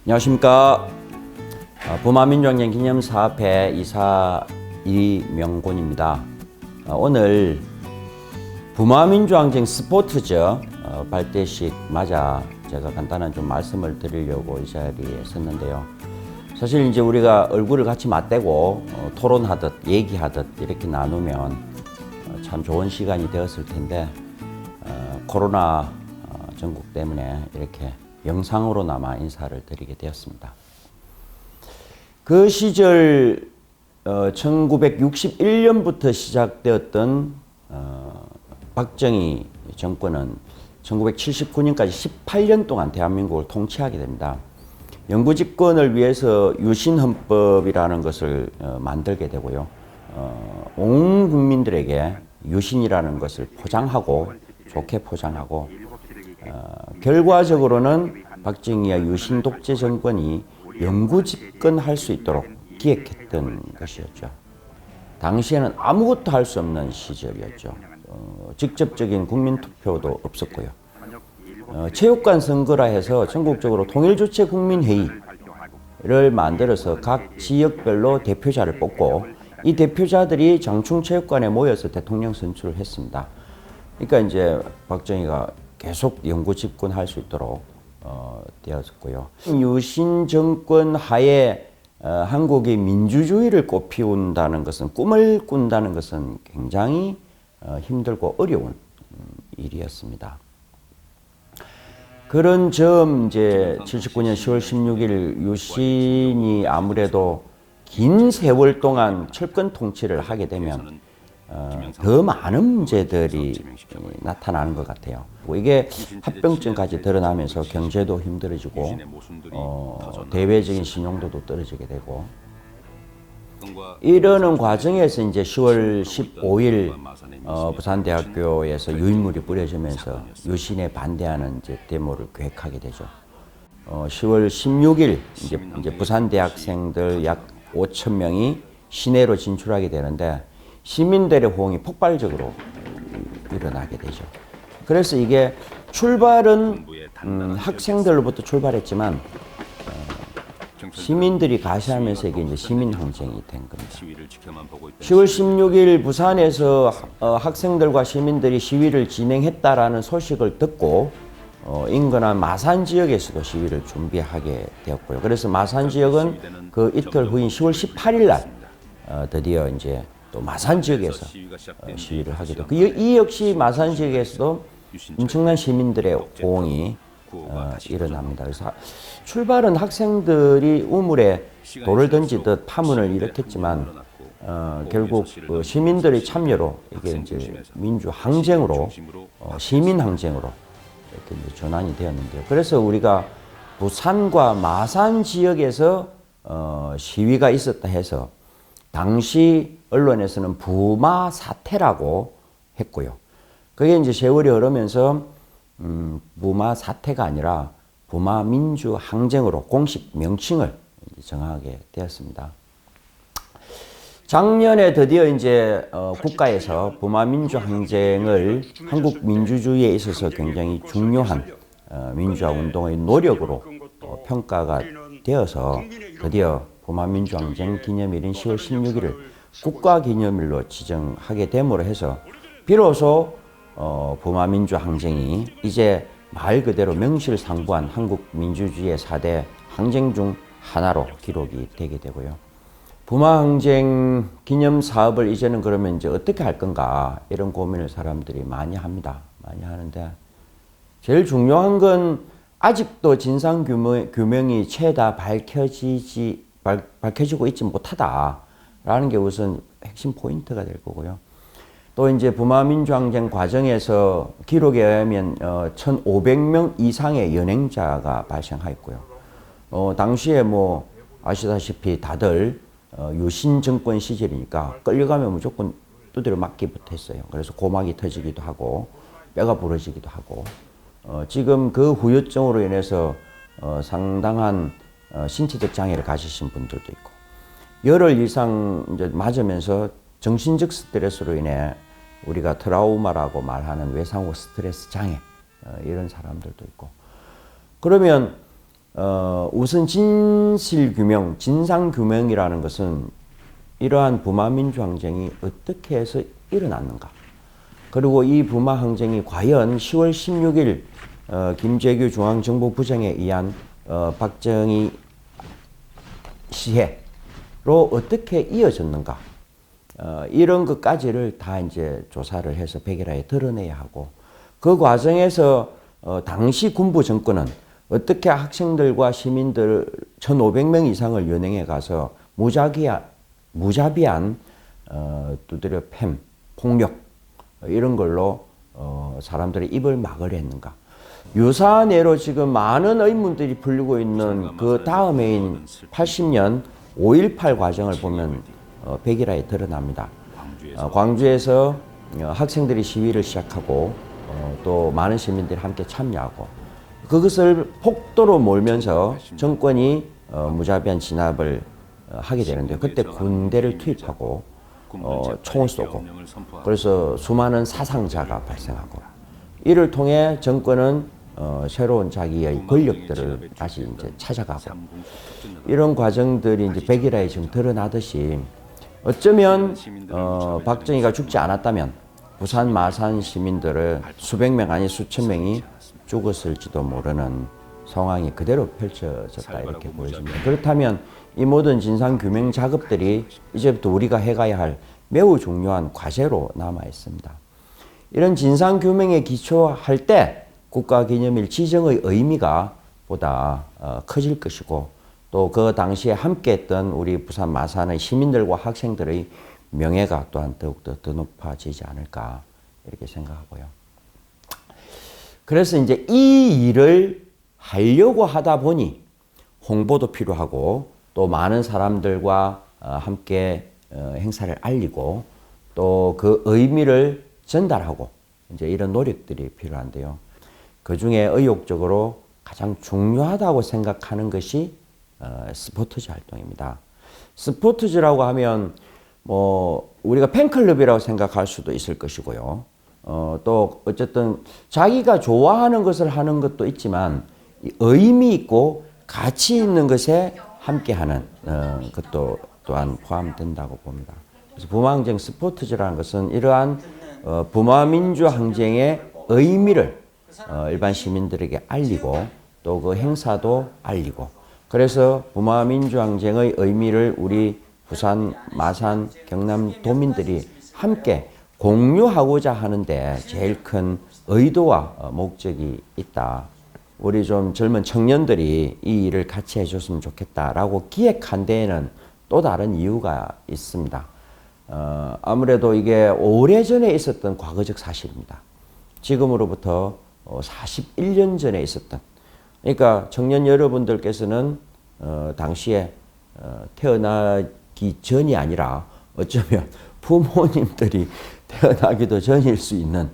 안녕하십니까. 부마민주항쟁 기념사업회 이사 이명곤입니다. 오늘 부마민주항쟁 스포츠죠. 발대식 맞아 제가 간단한 좀 말씀을 드리려고 이 자리에 섰는데요. 사실 이제 우리가 얼굴을 같이 맞대고 토론하듯 얘기하듯 이렇게 나누면 참 좋은 시간이 되었을 텐데 코로나 전국 때문에 이렇게 영상으로나마 인사를 드리게 되었습니다. 그 시절 1961년부터 시작되었던 박정희 정권은 1979년까지 18년 동안 대한민국을 통치하게 됩니다. 영구집권을 위해서 유신헌법이라는 것을 만들게 되고요. 온 국민들에게 유신이라는 것을 포장하고 좋게 포장하고 결과적으로는 박정희와 유신 독재 정권이 영구 집권할 수 있도록 기획했던 것이었죠. 당시에는 아무것도 할 수 없는 시절이었죠. 직접적인 국민투표도 없었고요. 체육관 선거라 해서 전국적으로 통일주체국민회의를 만들어서 각 지역별로 대표자를 뽑고 이 대표자들이 장충체육관에 모여서 대통령 선출을 했습니다. 그러니까 이제 박정희가 계속 영구 집권할 수 있도록 되었고요. 유신 정권 하에 한국이 민주주의를 꽃피운다는 것은 꿈을 꾼다는 것은 굉장히 힘들고 어려운 일이었습니다. 그런 점 이제 79년 10월 16일 유신이 아무래도 긴 세월 동안 철권 통치를 하게 되면 더 많은 문제들이 나타나는 것 같아요. 이게 합병증까지 드러나면서 경제도 힘들어지고 대외적인 신용도도 떨어지게 되고 이러는 과정에서 이제 10월 15일 부산대학교에서 유인물이 뿌려지면서 유신에 반대하는 이제 데모를 계획하게 되죠. 10월 16일 이제 부산 대학생들 약 5천 명이 시내로 진출하게 되는데 시민들의 호응이 폭발적으로 일어나게 되죠. 그래서 이게 출발은 학생들로부터 출발했지만 시민들이 가시하면서 이게 이제 시민항쟁이 된 겁니다. 10월 16일 부산에서 학생들과 시민들이 시위를 진행했다라는 소식을 듣고 인근한 마산 지역에서도 시위를 준비하게 되었고요. 그래서 마산 지역은 그 이틀 후인 10월 18일 날 드디어 이제 또 마산 지역에서 시위를 하게 되고 이 역시 마산 지역에서도 엄청난 시민들의 호응이 일어납니다. 그래서 출발은 학생들이 우물에 돌을 던지듯 파문을 일으켰지만 결국 그 시민들의 참여로 이게 이제 민주항쟁으로 시민항쟁으로 이렇게 이제 전환이 되었는데요. 그래서 우리가 부산과 마산 지역에서 시위가 있었다 해서 당시 언론에서는 부마 사태라고 했고요. 그게 이제 세월이 흐르면서 부마 사태가 아니라 부마 민주 항쟁으로 공식 명칭을 정하게 되었습니다. 작년에 드디어 이제 국가에서 부마 민주 항쟁을 한국 민주주의에 있어서 굉장히 중요한 민주화 운동의 노력으로 평가가 되어서 드디어 부마민주항쟁 기념일인 10월 16일을 국가기념일로 지정하게 됨으로 해서 비로소 부마민주항쟁이 이제 말 그대로 명실상부한 한국 민주주의의 4대 항쟁 중 하나로 기록이 되게 되고요. 부마항쟁 기념사업을 이제는 그러면 이제 어떻게 할 건가 이런 고민을 사람들이 많이 합니다. 많이 하는데 제일 중요한 건 아직도 진상규명이 채다 밝혀지고 있지 못하다라는 게 우선 핵심 포인트가 될 거고요. 또 이제 부마민주항쟁 과정에서 기록에 의하면 1,500명 이상의 연행자가 발생하였고요. 당시에 뭐 아시다시피 다들 유신 정권 시절이니까 끌려가면 무조건 두드려 맞기부터 했어요. 그래서 고막이 터지기도 하고 뼈가 부러지기도 하고 지금 그 후유증으로 인해서 상당한 신체적 장애를 가지신 분들도 있고 열흘 이상 이제 맞으면서 정신적 스트레스로 인해 우리가 트라우마라고 말하는 외상 후 스트레스 장애 이런 사람들도 있고 그러면 우선 진실규명, 진상규명이라는 것은 이러한 부마민주항쟁이 어떻게 해서 일어났는가. 그리고 이 부마항쟁이 과연 10월 16일 김재규 중앙정보부장에 의한 박정희 시해로 어떻게 이어졌는가. 이런 것까지를 다 이제 조사를 해서 백일화에 드러내야 하고, 그 과정에서 당시 군부 정권은 어떻게 학생들과 시민들 1,500명 이상을 연행해 가서 무자비한 두드려 팹, 폭력 이런 걸로 사람들의 입을 막으려 했는가. 유사한 예로 지금 많은 의문들이 풀리고 있는 그 다음해인 80년 5.18 과정을 보면 백일화에 드러납니다. 광주에서 학생들이 시위를 시작하고 또 많은 시민들이 함께 참여하고, 그것을 폭도로 몰면서 정권이 무자비한 진압을 하게 되는데, 그때 군대를 투입하고 총을 쏘고, 그래서 수많은 사상자가 발생하고, 이를 통해 정권은 새로운 자기의 권력들을 다시 이제 찾아가고, 이런 과정들이 이제 백일화에 지금 드러나듯이, 어쩌면 박정희가 죽지 않았다면 부산 마산 시민들을 수백 명 아니 수천 명이 죽었을지도 모르는 상황이 그대로 펼쳐졌다, 이렇게 보여집니다. 그렇다면 이 모든 진상규명 작업들이 이제부터 우리가 해가야 할 매우 중요한 과제로 남아 있습니다. 이런 진상규명에 기초할 때 국가기념일 지정의 의미가 보다 커질 것이고, 또 그 당시에 함께했던 우리 부산 마산의 시민들과 학생들의 명예가 또한 더욱더 더 높아지지 않을까, 이렇게 생각하고요. 그래서 이제 이 일을 하려고 하다 보니 홍보도 필요하고, 또 많은 사람들과 함께 행사를 알리고, 또 그 의미를 전달하고, 이제 이런 노력들이 필요한데요. 그 중에 의욕적으로 가장 중요하다고 생각하는 것이 스포츠즈 활동입니다. 스포츠즈라고 하면 우리가 팬클럽이라고 생각할 수도 있을 것이고요. 또 어쨌든 자기가 좋아하는 것을 하는 것도 있지만 의미 있고 가치 있는 것에 함께하는 것도 또한 포함된다고 봅니다. 그래서 부마항쟁 스포츠즈라는 것은 이러한 부마민주항쟁의 의미를 일반 시민들에게 알리고, 또 그 행사도 알리고, 그래서 부마민주항쟁의 의미를 우리 부산, 마산, 경남 도민들이 함께 공유하고자 하는데 제일 큰 의도와 목적이 있다. 우리 좀 젊은 청년들이 이 일을 같이 해줬으면 좋겠다라고 기획한 데에는 또 다른 이유가 있습니다. 아무래도 이게 오래전에 있었던 과거적 사실입니다. 지금으로부터 41년 전에 있었던, 그러니까 청년 여러분들께서는 당시에 태어나기 전이 아니라 어쩌면 부모님들이 태어나기도 전일 수 있는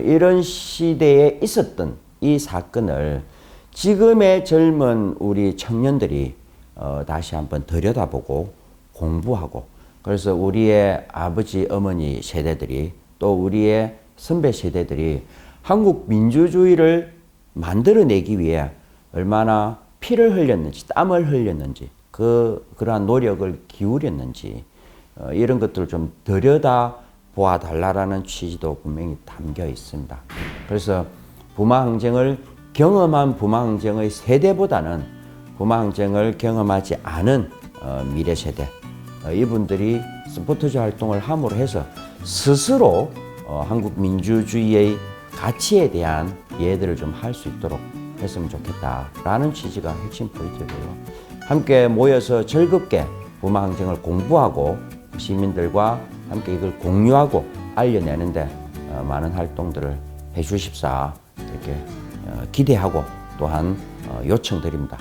이런 시대에 있었던 이 사건을 지금의 젊은 우리 청년들이 다시 한번 들여다보고 공부하고, 그래서 우리의 아버지, 어머니 세대들이, 또 우리의 선배 세대들이 한국 민주주의를 만들어내기 위해 얼마나 피를 흘렸는지, 땀을 흘렸는지, 그러한 노력을 기울였는지, 이런 것들을 좀 들여다 보아달라는 취지도 분명히 담겨 있습니다. 그래서 부마항쟁을 경험한 부마항쟁의 세대보다는 부마항쟁을 경험하지 않은 미래 세대, 이분들이 스포츠즈 활동을 함으로 해서 스스로 한국 민주주의의 가치에 대한 이해들을 좀 할 수 있도록 했으면 좋겠다라는 취지가 핵심 포인트고요. 함께 모여서 즐겁게 부마항쟁을 공부하고 시민들과 함께 이걸 공유하고 알려내는데 많은 활동들을 해주십사, 이렇게 기대하고 또한 요청드립니다.